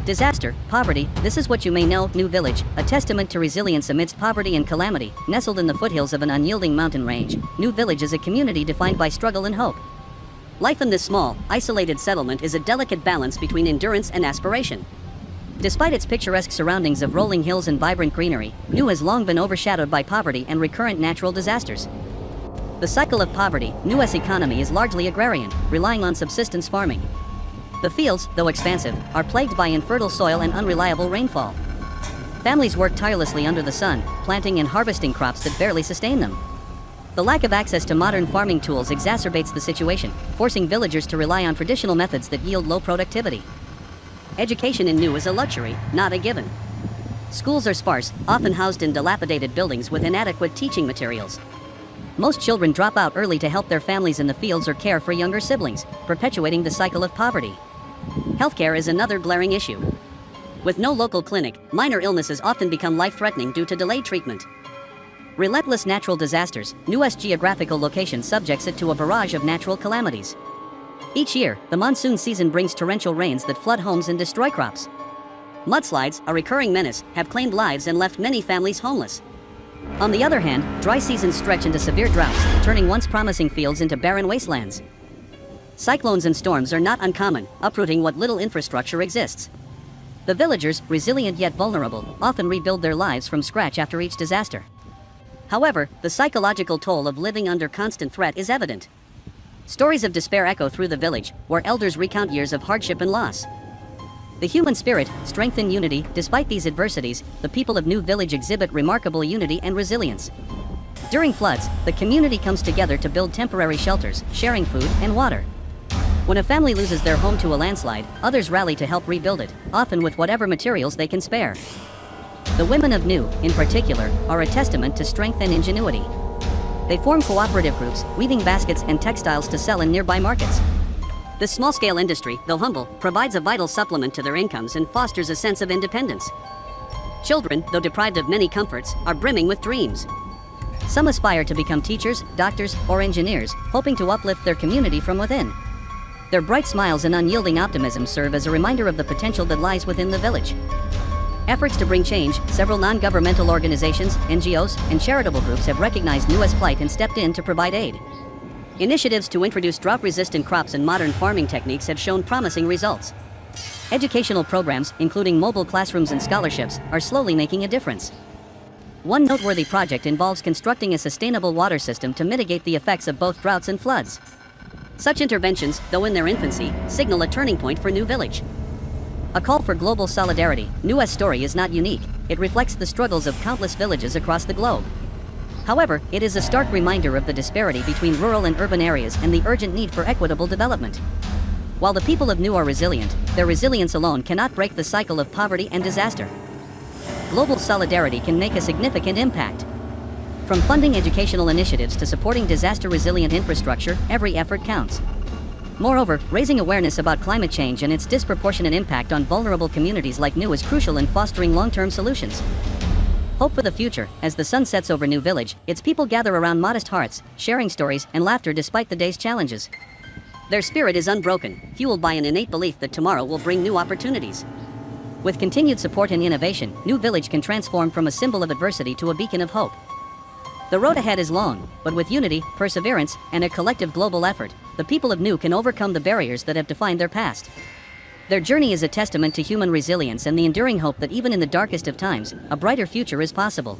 Disaster, poverty, this is what you may know. New Village, a testament to resilience amidst poverty and calamity. Nestled in the foothills of an unyielding mountain range, New Village is a community defined by struggle and hope. Life in this small, isolated settlement is a delicate balance between endurance and aspiration. Despite its picturesque surroundings of rolling hills and vibrant greenery, New has long been overshadowed by poverty and recurrent natural disasters. The cycle of poverty, New's economy is largely agrarian, relying on subsistence farming. The fields, though expansive, are plagued by infertile soil and unreliable rainfall. Families work tirelessly under the sun, planting and harvesting crops that barely sustain them. The lack of access to modern farming tools exacerbates the situation, forcing villagers to rely on traditional methods that yield low productivity. Education in New is a luxury, not a given. Schools are sparse, often housed in dilapidated buildings with inadequate teaching materials. Most children drop out early to help their families in the fields or care for younger siblings, perpetuating the cycle of poverty. Healthcare is another glaring issue. With no local clinic, minor illnesses often become life-threatening due to delayed treatment. Relentless natural disasters, New's geographical location subjects it to a barrage of natural calamities. Each year, the monsoon season brings torrential rains that flood homes and destroy crops. Mudslides, a recurring menace, have claimed lives and left many families homeless. On the other hand, dry seasons stretch into severe droughts, turning once promising fields into barren wastelands. Cyclones and storms are not uncommon, uprooting what little infrastructure exists. The villagers, resilient yet vulnerable, often rebuild their lives from scratch after each disaster. However, the psychological toll of living under constant threat is evident. Stories of despair echo through the village, where elders recount years of hardship and loss. The human spirit, strength and unity. Despite these adversities, the people of New Village exhibit remarkable unity and resilience. During floods, the community comes together to build temporary shelters, sharing food and water. When a family loses their home to a landslide, others rally to help rebuild it, often with whatever materials they can spare. The women of New, in particular, are a testament to strength and ingenuity. They form cooperative groups, weaving baskets and textiles to sell in nearby markets. This small-scale industry, though humble, provides a vital supplement to their incomes and fosters a sense of independence. Children, though deprived of many comforts, are brimming with dreams. Some aspire to become teachers, doctors, or engineers, hoping to uplift their community from within. Their bright smiles and unyielding optimism serve as a reminder of the potential that lies within the village. Efforts to bring change, several non-governmental organizations, NGOs, and charitable groups have recognized New's plight and stepped in to provide aid. Initiatives to introduce drought-resistant crops and modern farming techniques have shown promising results. Educational programs, including mobile classrooms and scholarships, are slowly making a difference. One noteworthy project involves constructing a sustainable water system to mitigate the effects of both droughts and floods. Such interventions, though in their infancy, signal a turning point for New Village. A call for global solidarity, New's story is not unique. It reflects the struggles of countless villages across the globe. However, it is a stark reminder of the disparity between rural and urban areas and the urgent need for equitable development. While the people of New are resilient, their resilience alone cannot break the cycle of poverty and disaster. Global solidarity can make a significant impact. From funding educational initiatives to supporting disaster-resilient infrastructure, every effort counts. Moreover, raising awareness about climate change and its disproportionate impact on vulnerable communities like New is crucial in fostering long-term solutions. Hope for the future. As the sun sets over New Village, its people gather around modest hearths, sharing stories and laughter despite the day's challenges. Their spirit is unbroken, fueled by an innate belief that tomorrow will bring new opportunities. With continued support and innovation, New Village can transform from a symbol of adversity to a beacon of hope. The road ahead is long, but with unity, perseverance, and a collective global effort, the people of New can overcome the barriers that have defined their past. Their journey is a testament to human resilience and the enduring hope that even in the darkest of times, a brighter future is possible.